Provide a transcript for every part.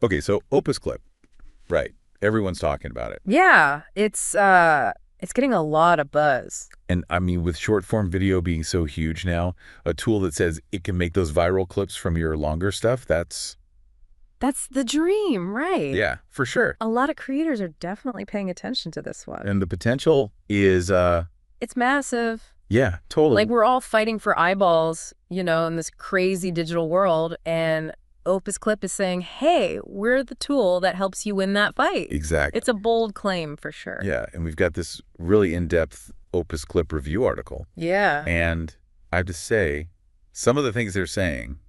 Okay, so OpusClip, right. Everyone's talking about it. Yeah, it's getting a lot of buzz. And I mean, with short form video being so huge now, a tool that says it can make those viral clips from your longer stuff, That's the dream, right? yeah, for sure. A lot of creators are definitely paying attention to this one. And the potential is, It's massive. yeah, totally. Like, we're all fighting for eyeballs, in this crazy digital world, and OpusClip is saying, hey, we're the tool that helps you win that fight. Exactly. It's a bold claim for sure. Yeah, and we've got this really in-depth OpusClip review article. Yeah. And I have to say, some of the things they're saying,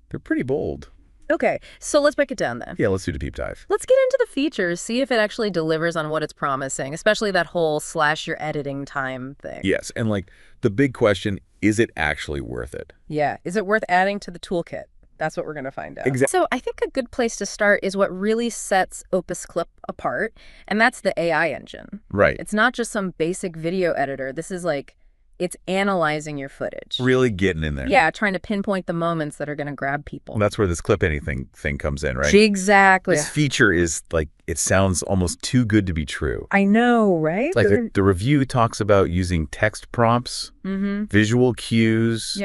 they're pretty bold. Okay, so let's break it down then. Yeah, let's do the deep dive. Let's get into the features, see if it actually delivers on what it's promising, especially that whole slash your editing time thing. Yes, and like the big question, is it actually worth it? Yeah, is it worth adding to the toolkit? That's what we're going to find out. Exactly. So I think a good place to start is what really sets OpusClip apart, and that's the AI engine. Right. It's not just some basic video editor. This is like, it's analyzing your footage. Really getting in there. Yeah, trying to pinpoint the moments that are going to grab people. Well, that's where this ClipAnything thing comes in, right? Exactly. This feature is like, it sounds almost too good to be true. I know, right? It's like the review talks about using text prompts, visual cues,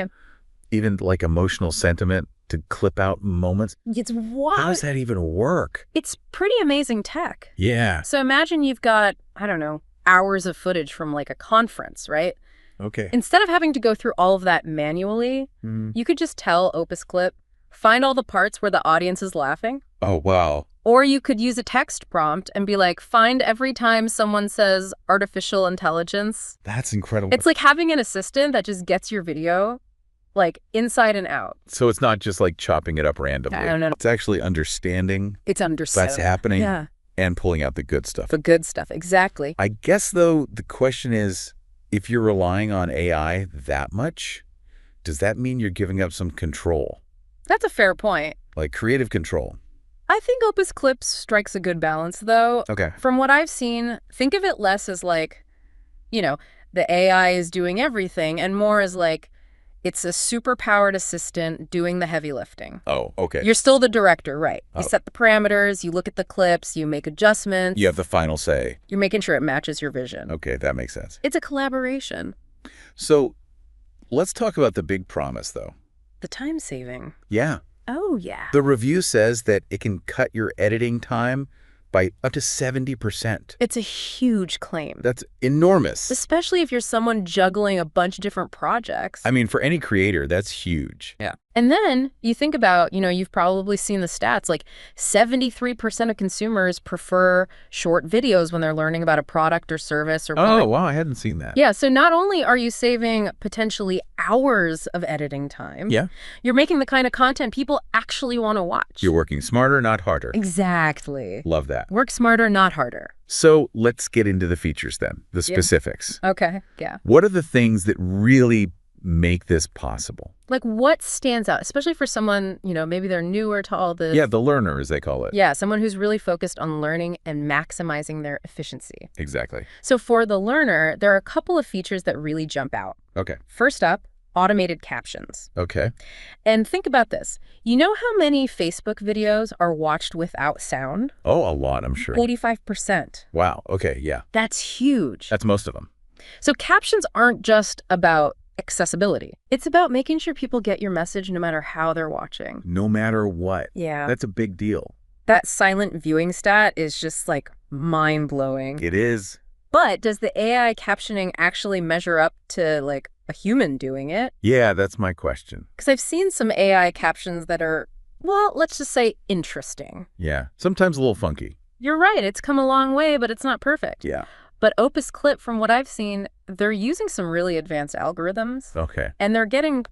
even like emotional sentiment to clip out moments. It's wild. How does that even work? It's pretty amazing tech. Yeah. So imagine you've got, I don't know, hours of footage from like a conference, right? Okay. Instead of having to go through all of that manually, you could just tell OpusClip, find all the parts where the audience is laughing. Oh, wow. Or you could use a text prompt and be like, find every time someone says artificial intelligence. That's incredible. It's like having an assistant that just gets your video like inside and out. So it's not just like chopping it up randomly. No. It's actually understanding It's understanding. that's happening Yeah. and pulling out the good stuff. The good stuff, exactly. I guess, though, the question is, if you're relying on AI that much, does that mean you're giving up some control? That's a fair point. Like creative control? I think OpusClip strikes a good balance, though. Okay. From what I've seen, think of it less as like, the AI is doing everything, and more as like, it's a super-powered assistant doing the heavy lifting. Oh, okay. You're still the director, right? You Oh. set the parameters, you look at the clips, you make adjustments. You have the final say. You're making sure it matches your vision. Okay, that makes sense. It's a collaboration. So let's talk about the big promise, though. The time saving. Yeah. Oh, yeah. The review says that it can cut your editing time by up to 70%. It's a huge claim. That's enormous. Especially if you're someone juggling a bunch of different projects. I mean, for any creator, that's huge. Yeah. And then you think about, you've probably seen the stats, like 73% of consumers prefer short videos when they're learning about a product or service or Oh, wow, I hadn't seen that. Yeah, so not only are you saving potentially hours of editing time, you're making the kind of content people actually want to watch. You're working smarter, not harder. Exactly. Love that. Work smarter, not harder. So let's get into the features then, the specifics. Okay, yeah. What are the things that really make this possible? Like, what stands out, especially for someone, maybe they're newer to all this. Yeah, the learner, as they call it. Yeah, someone who's really focused on learning and maximizing their efficiency. Exactly. So for the learner, there are a couple of features that really jump out. Okay. First up, automated captions. Okay. And think about this. You know how many Facebook videos are watched without sound? Oh, a lot, I'm sure. 85%. Wow. Okay, yeah. That's huge. That's most of them. So captions aren't just about accessibility. It's about making sure people get your message no matter how they're watching. No matter what. Yeah. That's a big deal. That silent viewing stat is just like mind-blowing. It is. But does the AI captioning actually measure up to like a human doing it? Yeah, that's my question. Because I've seen some AI captions that are, well, let's just say interesting. Yeah. Sometimes a little funky. You're right. It's come a long way, but it's not perfect. Yeah. But OpusClip, from what I've seen, they're using some really advanced algorithms. Okay. And they're getting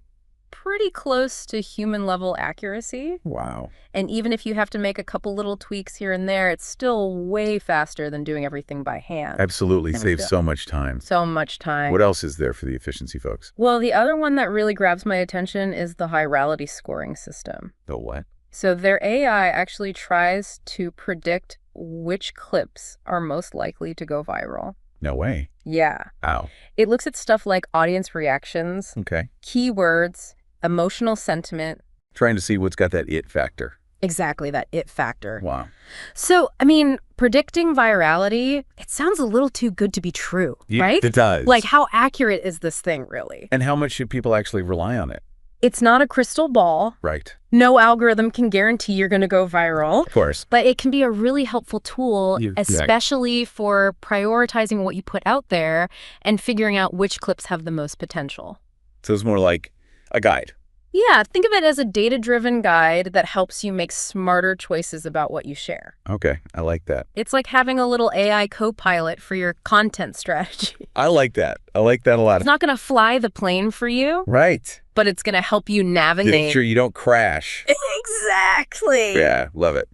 pretty close to human-level accuracy. Wow. And even if you have to make a couple little tweaks here and there, it's still way faster than doing everything by hand. Absolutely. Saves so much time. So much time. What else is there for the efficiency folks? Well, the other one that really grabs my attention is the virality scoring system. The what? So their AI actually tries to predict which clips are most likely to go viral. No way. Yeah. Ow. It looks at stuff like audience reactions, Okay. keywords, emotional sentiment. Trying to see what's got that it factor. Exactly, that it factor. Wow. So, I mean, predicting virality, it sounds a little too good to be true, right? It does. Like, how accurate is this thing, really? And how much should people actually rely on it? It's not a crystal ball. Right. No algorithm can guarantee you're going to go viral. Of course. But it can be a really helpful tool, especially for prioritizing what you put out there and figuring out which clips have the most potential. So it's more like a guide. Yeah, think of it as a data-driven guide that helps you make smarter choices about what you share. Okay, I like that. It's like having a little AI co-pilot for your content strategy. I like that. I like that a lot. It's not going to fly the plane for you. Right. But it's going to help you navigate. Make sure you don't crash. Exactly. Yeah, love it.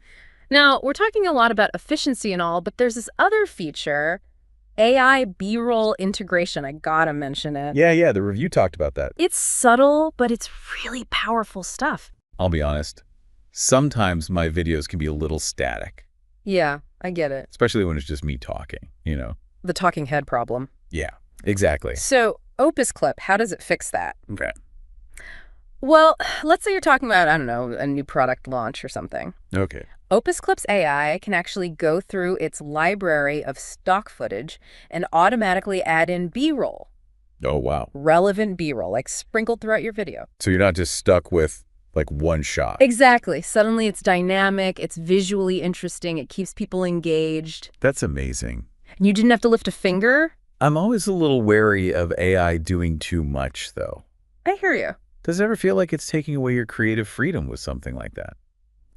Now, we're talking a lot about efficiency and all, but there's this other feature, AI B-roll integration. I gotta mention it. Yeah, the review talked about that. It's subtle, but it's really powerful stuff. I'll be honest. Sometimes my videos can be a little static. Yeah, I get it. Especially when it's just me talking, you know? The talking head problem. Yeah, exactly. So, OpusClip, how does it fix that? Okay. Well, let's say you're talking about, I don't know, a new product launch or something. Okay. OpusClip's AI can actually go through its library of stock footage and automatically add in B-roll. Oh, wow. Relevant B-roll, like sprinkled throughout your video. So you're not just stuck with, like, one shot. Exactly. Suddenly it's dynamic, it's visually interesting, it keeps people engaged. That's amazing. And you didn't have to lift a finger? I'm always a little wary of AI doing too much, though. I hear you. Does it ever feel like it's taking away your creative freedom with something like that?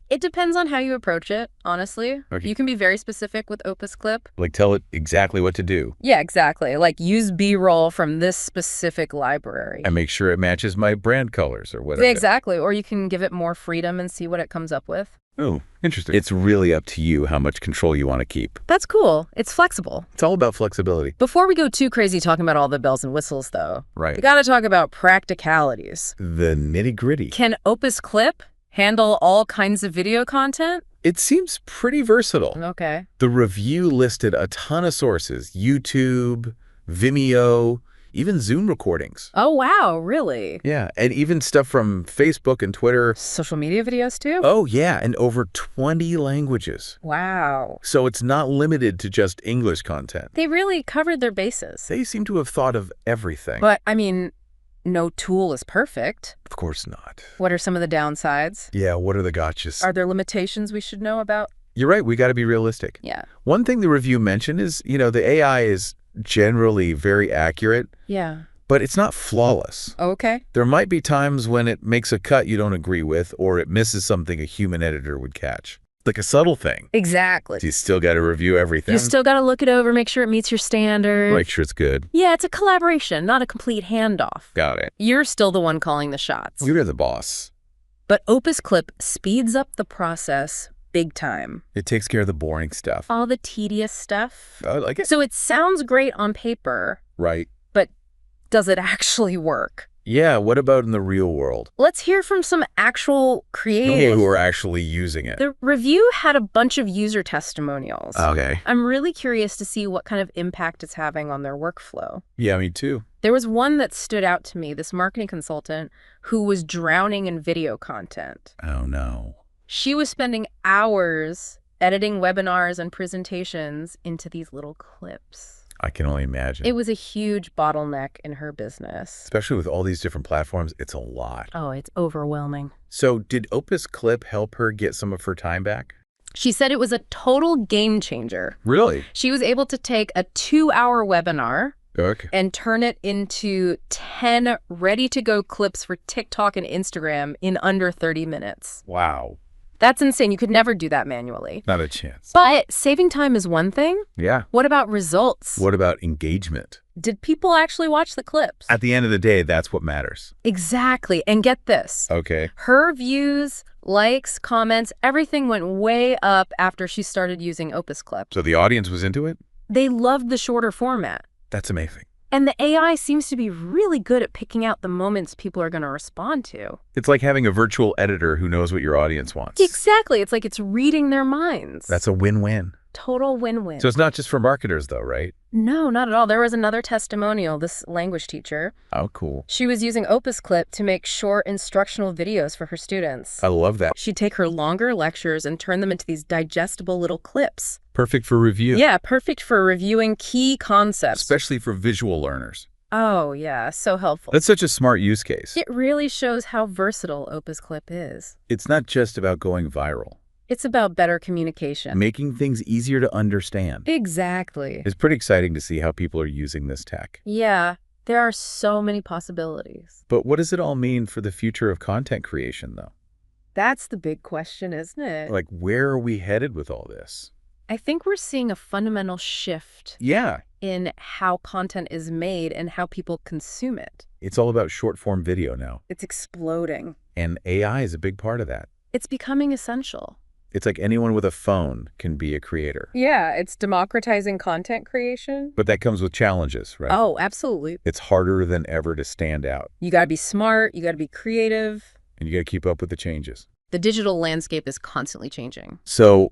It depends on how you approach it, honestly. Okay. You can be very specific with OpusClip. Like, tell it exactly what to do. Yeah, exactly. Like, use B-roll from this specific library. And make sure it matches my brand colors or whatever. Exactly. Or you can give it more freedom and see what it comes up with. Oh, interesting. It's really up to you how much control you want to keep. That's cool. It's flexible. It's all about flexibility. Before we go too crazy talking about all the bells and whistles, though, Right. we got to talk about practicalities. The nitty-gritty. Can OpusClip handle all kinds of video content? It seems pretty versatile. Okay. The review listed a ton of sources. YouTube, Vimeo, even Zoom recordings. Oh, wow. Really? Yeah, and even stuff from Facebook and Twitter. Social media videos, too? Oh, yeah, and over 20 languages. Wow. So it's not limited to just English content. They really covered their bases. They seem to have thought of everything. But, I mean, no tool is perfect. Of course not. What are some of the downsides? Yeah, what are the gotchas? Are there limitations we should know about? You're right, we got to be realistic. Yeah. One thing the review mentioned is, the AI is generally very accurate. Yeah. But it's not flawless. Okay. There might be times when it makes a cut you don't agree with, or it misses something a human editor would catch. Like a subtle thing. Exactly. You still got to review everything. You still got to look it over, make sure it meets your standards. Make sure it's good. Yeah, it's a collaboration, not a complete handoff. Got it. You're still the one calling the shots. You're the boss. But OpusClip speeds up the process big time. It takes care of the boring stuff. All the tedious stuff. I like it. So it sounds great on paper. Right. But does it actually work? Yeah, what about in the real world? Let's hear from some actual creators. People who are actually using it. The review had a bunch of user testimonials. Okay. I'm really curious to see what kind of impact it's having on their workflow. Yeah, me too. There was one that stood out to me, this marketing consultant who was drowning in video content. Oh, no. She was spending hours editing webinars and presentations into these little clips. I can only imagine. It was a huge bottleneck in her business. Especially with all these different platforms, it's a lot. Oh, it's overwhelming. So did OpusClip help her get some of her time back? She said it was a total game changer. Really? She was able to take a 2-hour webinar and turn it into 10 ready-to-go clips for TikTok and Instagram in under 30 minutes. Wow. That's insane. You could never do that manually. Not a chance. But saving time is one thing. Yeah. What about results? What about engagement? Did people actually watch the clips? At the end of the day, that's what matters. Exactly. And get this. Okay. Her views, likes, comments, everything went way up after she started using OpusClip. So the audience was into it? They loved the shorter format. That's amazing. And the AI seems to be really good at picking out the moments people are going to respond to. It's like having a virtual editor who knows what your audience wants. Exactly. It's like it's reading their minds. That's a win-win. Total win-win. So it's not just for marketers, though, right? No, not at all. There was another testimonial, this language teacher. Oh, cool. She was using OpusClip to make short instructional videos for her students. I love that. She'd take her longer lectures and turn them into these digestible little clips. Perfect for review. Yeah, perfect for reviewing key concepts. Especially for visual learners. Oh, yeah, so helpful. That's such a smart use case. It really shows how versatile OpusClip is. It's not just about going viral. It's about better communication. Making things easier to understand. Exactly. It's pretty exciting to see how people are using this tech. Yeah, there are so many possibilities. But what does it all mean for the future of content creation, though? That's the big question, isn't it? Like, where are we headed with all this? I think we're seeing a fundamental shift in how content is made and how people consume it. It's all about short-form video now. It's exploding. And AI is a big part of that. It's becoming essential. It's like anyone with a phone can be a creator. Yeah, it's democratizing content creation. But that comes with challenges, right? Oh, absolutely. It's harder than ever to stand out. You got to be smart. You got to be creative. And you got to keep up with the changes. The digital landscape is constantly changing. So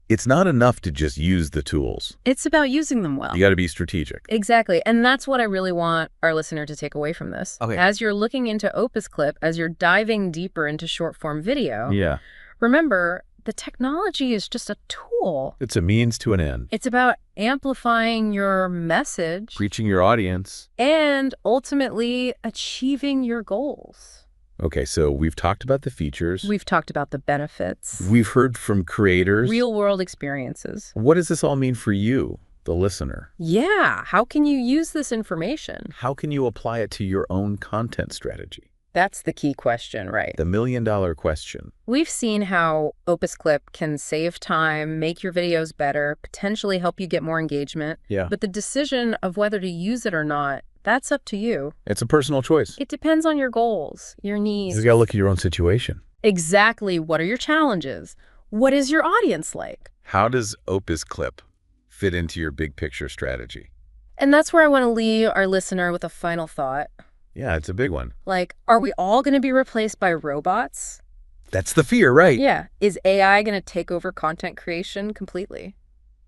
it's not enough to just use the tools. It's about using them well. You got to be strategic. Exactly. And that's what I really want our listener to take away from this. Okay. As you're looking into OpusClip, as you're diving deeper into short-form video, remember, the technology is just a tool. It's a means to an end. It's about amplifying your message. Reaching your audience. And ultimately achieving your goals. Okay, so we've talked about the features. We've talked about the benefits. We've heard from creators. Real-world experiences. What does this all mean for you, the listener? Yeah, how can you use this information? How can you apply it to your own content strategy? That's the key question, right? The million-dollar question. We've seen how OpusClip can save time, make your videos better, potentially help you get more engagement. Yeah. But the decision of whether to use it or not, that's up to you. It's a personal choice. It depends on your goals, your needs. You got to look at your own situation. Exactly. What are your challenges? What is your audience like? How does OpusClip fit into your big picture strategy? And that's where I want to leave our listener with a final thought. Yeah, it's a big one. Like, are we all going to be replaced by robots? That's the fear, right? Yeah. Is AI going to take over content creation completely?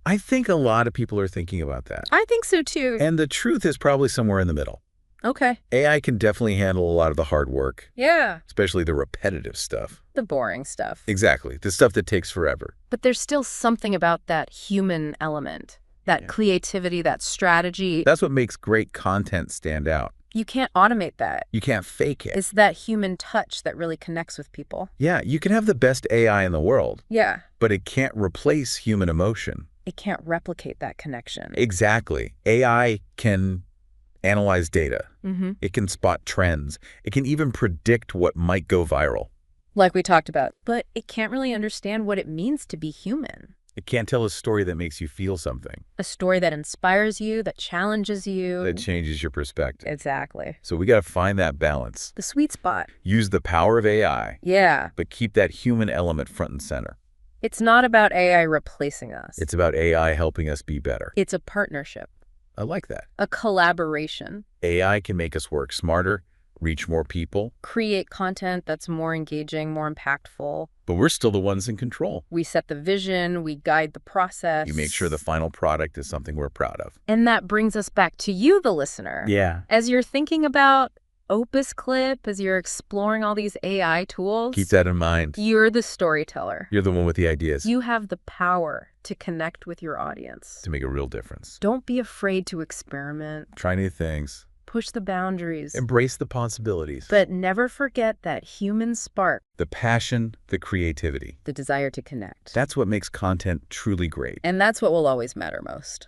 I think a lot of people are thinking about that. I think so, too. And the truth is probably somewhere in the middle. Okay. AI can definitely handle a lot of the hard work. Yeah. Especially the repetitive stuff. The boring stuff. Exactly. The stuff that takes forever. But there's still something about that human element, that creativity, that strategy. That's what makes great content stand out. You can't automate that. You can't fake it. It's that human touch that really connects with people. Yeah, you can have the best AI in the world. Yeah. But it can't replace human emotion. It can't replicate that connection. Exactly. AI can analyze data. Mm-hmm. It can spot trends. It can even predict what might go viral. Like we talked about. But it can't really understand what it means to be human. It can't tell a story that makes you feel something. A story that inspires you, that challenges you. That changes your perspective. Exactly. So we got to find that balance. The sweet spot. Use the power of AI. Yeah. But keep that human element front and center. It's not about AI replacing us. It's about AI helping us be better. It's a partnership. I like that. A collaboration. AI can make us work smarter, reach more people. Create content that's more engaging, more impactful. But we're still the ones in control. We set the vision, we guide the process. You make sure the final product is something we're proud of. And that brings us back to you, the listener. Yeah. As you're thinking about OpusClip, as you're exploring all these AI tools, Keep that in mind. You're the storyteller. You're the one with the ideas. You have the power to connect with your audience. To make a real difference. Don't be afraid to experiment. Try new things. Push the boundaries. Embrace the possibilities. But never forget that human spark. The passion, the creativity. The desire to connect. That's what makes content truly great. And that's what will always matter most.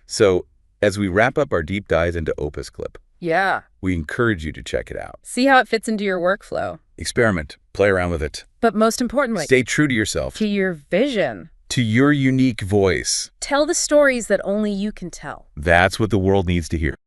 So, as we wrap up our deep dive into OpusClip, yeah, we encourage you to check it out. See how it fits into your workflow. Experiment. Play around with it. But most importantly, stay true to yourself. To your vision. To your unique voice. Tell the stories that only you can tell. That's what the world needs to hear.